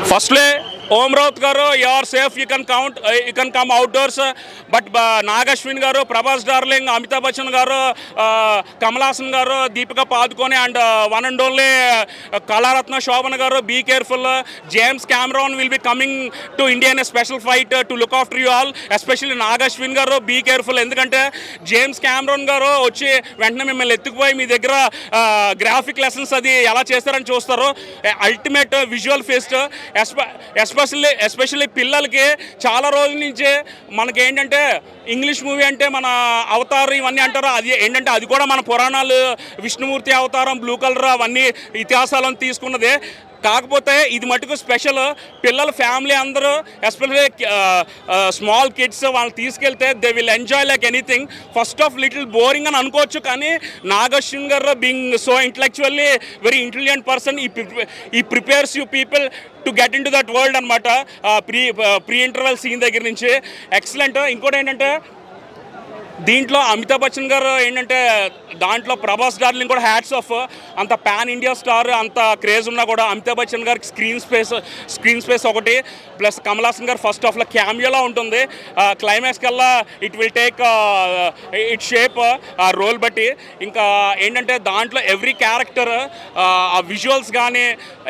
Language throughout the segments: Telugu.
Firstly, Om Raut garu, you are safe. You can come outdoors. But Nagashwin garu, Prabhas darling, Amitabh Bachchan garu, Kamal Haasan garu, Deepika Padukone, and one and only Kalaratna Shobhana garu. Be careful. James Cameron will be coming to India in a special flight to look after you all. Especially Nagashwin garu, be careful. ఎందుకంటే జేమ్స్ క్యామరాన్ గారు వచ్చి వెంటనే మిమ్మల్ని ఎత్తుకుపోయి మీ దగ్గర గ్రాఫిక్ లెసన్స్ అది ఎలా చేస్తారని చూస్తారు. అల్టిమేట్ విజువల్ ఫెస్ట్ ఎస్పెషల్లీ పిల్లలకి చాలా రోజుల నుంచి మనకి ఏంటంటే ఇంగ్లీష్ మూవీ అంటే మన అవతారం ఇవన్నీ అంటారు. అది ఏంటంటే అది కూడా మన పురాణాలు విష్ణుమూర్తి అవతారం బ్లూ కలర్ అవన్నీ ఇతిహాసాలను తీసుకున్నదే. కాకపోతే ఇది మటుకు స్పెషల్. పిల్లల ఫ్యామిలీ అందరూ ఎస్పెషల్లీ స్మాల్ కిడ్స్ వాళ్ళు తీసుకెళ్తే they will enjoy like anything. First of little boring అని అనుకోవచ్చు, కానీ నాగశ్విన్ గారు being so intellectually very intelligent person, ఈ prepares you people to get in to that world అనమాట. ప్రీ ఇంటర్వెల్ సీన్ దగ్గర నుంచి ఎక్సలెంట్. ఇంకోటి ఏంటంటే దీంట్లో అమితాబ్ బచ్చన్ గారు ఏంటంటే దాంట్లో ప్రభాస్ డార్లింగ్ కూడా హ్యాట్స్ ఆఫ్. అంత పాన్ ఇండియా స్టార్ అంత క్రేజ్ ఉన్నా కూడా అమితాబ్ బచ్చన్ గారికి స్క్రీన్ స్పేస్ ఒకటి, ప్లస్ కమల్ హాసన్ గారు ఫస్ట్ హాఫ్లో క్యామియోలా ఉంటుంది. క్లైమాక్స్ కల్లా it will take it shape ఆ రోల్ బట్టి. ఇంకా ఏంటంటే దాంట్లో ఎవ్రీ క్యారెక్టర్ ఆ విజువల్స్ కానీ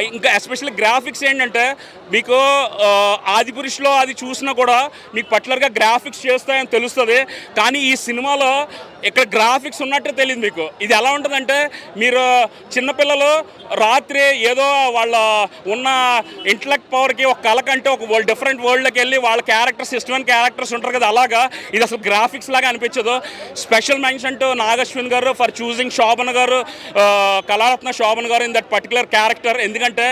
ఇంకా ఎస్పెషల్లీ గ్రాఫిక్స్ ఏంటంటే మీకు ఆదిపురుషులో అది చూసినా కూడా మీకు పర్టికులర్గా గ్రాఫిక్స్ చేస్తాయని తెలుస్తుంది, కానీ ఈ సినిమాలో ఇక్కడ గ్రాఫిక్స్ ఉన్నట్టే తెలియదు మీకు. ఇది ఎలా ఉంటుందంటే మీరు చిన్నపిల్లలు రాత్రి ఏదో వాళ్ళ ఉన్న ఇంటలెక్ట్ పవర్కి ఒక కళ కంటే ఒక డిఫరెంట్ వరల్డ్లోకి వెళ్ళి వాళ్ళ క్యారెక్టర్స్ ఇష్టమైన క్యారెక్టర్స్ ఉంటారు కదా, అలాగా ఇది అసలు గ్రాఫిక్స్ లాగా అనిపించదు. స్పెషల్ మెన్షన్ టు నాగశ్విన్ గారు ఫర్ చూసింగ్ శోభన్ గారు, Kalaratna Shobhan garu in that particular character. ఎందుకంటే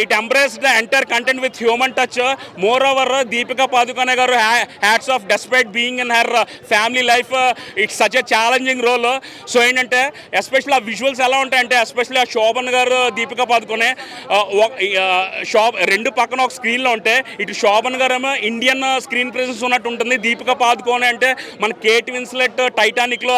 it embrace the entire content with human touch. Moreover Deepika Padukone garu hats off despite being in her family life, it's such a challenging role. So ఏంటంటే ఎస్పెషల్లీ ఆ విజువల్స్ ఎలా ఉంటాయంటే ఎస్పెషల్లీ ఆ శోభన్ గారు దీపికా పాదుకోనే రెండు పక్కన ఒక స్క్రీన్లో ఉంటే ఇటు శోభన్ గారు ఏమో ఇండియన్ స్క్రీన్ ప్రెజెన్స్ ఉన్నట్టు ఉంటుంది, దీపికా పాదుకోనే అంటే మన కేట్ విన్స్లెట్ టైటానిక్లో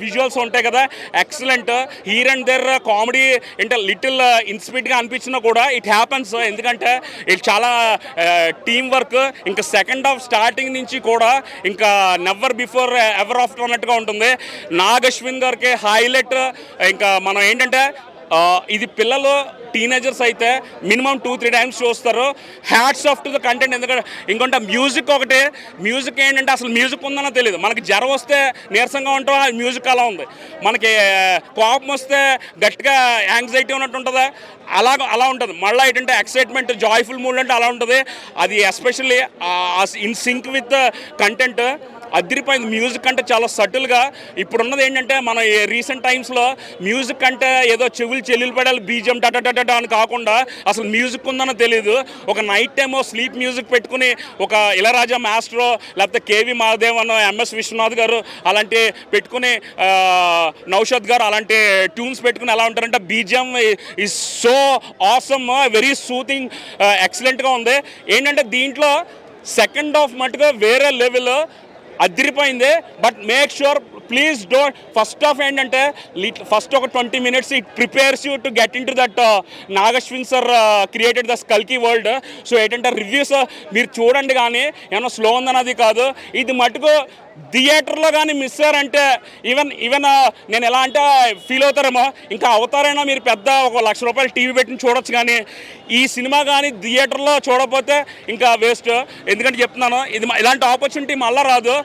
విజువల్స్ ఉంటాయి కదా, excellent. Here and there comedy అంటే లిటిల్ ఇన్స్పిరేట్గా అనిపించినా కూడా ఇట్ హ్యాపన్స్. ఎందుకంటే ఇది చాలా టీమ్ వర్క్. ఇంకా సెకండ్ హాఫ్ స్టార్టింగ్ నుంచి కూడా ఇంకా నెవర్ బిఫోర్ ఎవర్ ఆఫ్టర్ అన్నట్టుగా ఉంటుంది. నాగశ్విన్ గారికి హైలైట్. ఇంకా మనం ఏంటంటే ఇది పిల్లలు టీనేజర్స్ అయితే మినిమం 2-3 టైమ్స్ చూస్తారు. Hats off to the content. ఎందుకంటే ఇంకొంటే మ్యూజిక్ ఒకటి, మ్యూజిక్ ఏంటంటే అసలు మ్యూజిక్ ఉందనో తెలియదు. మనకి జ్వరం వస్తే నీరసంగా ఉంటాం, మ్యూజిక్ అలా ఉంది. మనకి కోపం వస్తే గట్టిగా యాంగ్జైటీ ఉన్నట్టు ఉంటుందా, అలా ఉంటుంది. మళ్ళీ ఏంటంటే ఎక్సైట్మెంట్ జాయ్ఫుల్ మూడ్ అంటే అలా ఉంటుంది. అది especially in sync with content అదిరిపోయింది. మ్యూజిక్ అంటే చాలా సటిల్గా. ఇప్పుడున్నది ఏంటంటే మన రీసెంట్ టైమ్స్లో మ్యూజిక్ అంటే ఏదో చెవులు పడాలి బీజిఎం టటటట అని కాకుండా అసలు మ్యూజిక్ ఉందనో తెలియదు. ఒక నైట్ టైమో స్లీప్ మ్యూజిక్ పెట్టుకుని ఒక ఇళరాజా మాస్టరో లేకపోతే కేవి మహాదేవన్, ఎంఎస్ విశ్వనాథ్ గారు అలాంటి పెట్టుకుని నౌషద్ గారు అలాంటి ట్యూన్స్ పెట్టుకుని ఎలా ఉంటారంటే BGM is so awesome, very soothing, ఎక్సలెంట్గా ఉంది. ఏంటంటే దీంట్లో సెకండ్ హాఫ్ మటుగా వేరే లెవెల్ అదిరిపోయింది. But make sure please don't first of ఏంటంటే ఫస్ట్ ఒక 20 minutes it prepares you to get in to that Nag Ashwin sir created the స్కల్కీ world. So ఏంటంటే రివ్యూస్ మీరు చూడండి, కానీ ఏమన్నా స్లో ఉందన్నది కాదు. ఇది మటుకు థియేటర్లో కానీ మిస్ అయ్యారంటే ఈవెన్ నేను ఎలా అంటే ఫీల్ అవుతారేమో, ఇంకా అవుతారైనా మీరు పెద్ద ఒక ₹1,00,000 టీవీ పెట్టి చూడొచ్చు, కానీ ఈ సినిమా కానీ థియేటర్లో చూడకపోతే ఇంకా వేస్ట్. ఎందుకంటే చెప్తున్నాను, ఇది ఇలాంటి ఆపర్చునిటీ మళ్ళీ రాదు.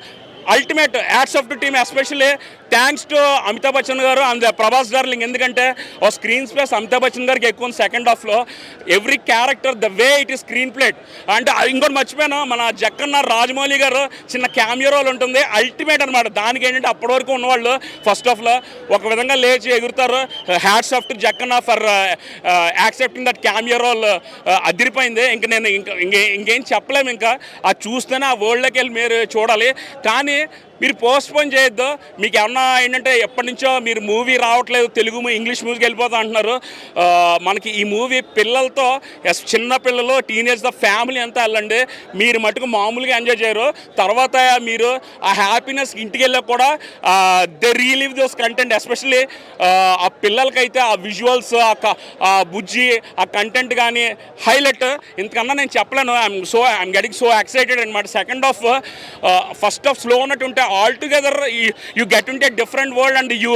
Ultimate hats off to team, especially thanks to Amitabh Bachchan గారు అండ్ ప్రభాస్ డార్లింగ్. ఎందుకంటే ఓ స్క్రీన్ స్పేస్ అమితాబ్ బచ్చన్ గారికి ఎక్కువ సెకండ్ హాఫ్లో. Every character the way it is screen plate. అంటే ఇంకోటి మర్చిపోయాను, మన జక్కన్న రాజమౌళి గారు చిన్న క్యామియో రోల్ ఉంటుంది, అల్టిమేట్ అనమాట. దానికి ఏంటంటే అప్పటి వరకు ఉన్నవాళ్ళు ఫస్ట్ హాఫ్లో ఒక విధంగా లేచి ఎగురుతారు. Hats off to Jakkanna for accepting that cameo role. అదిరిపోయింది. ఇంకా నేను ఇంకేం చెప్పలేము. ఇంకా అది చూస్తేనే ఆ వరల్డ్లోకి వెళ్ళి మీరు చూడాలి. కానీ మీరు పోస్ట్ పోన్ చేయొద్దు. మీకు ఏమన్నా ఏంటంటే ఎప్పటి నుంచో మీరు మూవీ రావట్లేదు, తెలుగు ఇంగ్లీష్ మూవీకి వెళ్ళిపోతా అంటున్నారు. మనకి ఈ మూవీ పిల్లలతో, చిన్న పిల్లలు, టీనేజ్ ఫ్యామిలీ అంతా వెళ్ళండి. మీరు మటుకు మామూలుగా ఎంజాయ్ చేయరు. తర్వాత మీరు ఆ హ్యాపీనెస్ ఇంటికి వెళ్ళాక కూడా they relive those content. Especially ఆ పిల్లలకైతే ఆ విజువల్స్, ఆ బుజ్జి, ఆ కంటెంట్ కానీ హైలైట్. ఇంతకన్నా నేను చెప్పలేను. ఐఎమ్ గెటింగ్ సో ఎక్సైటెడ్ అనమాట. Second half, first half slow ఉన్నట్టుంటే altogether you get into a different world and you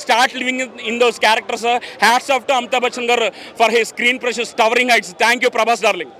start living in those characters. Hats off to Amitabh Bachchan gar for his screen presence, towering heights. Thank you, Prabhas darling.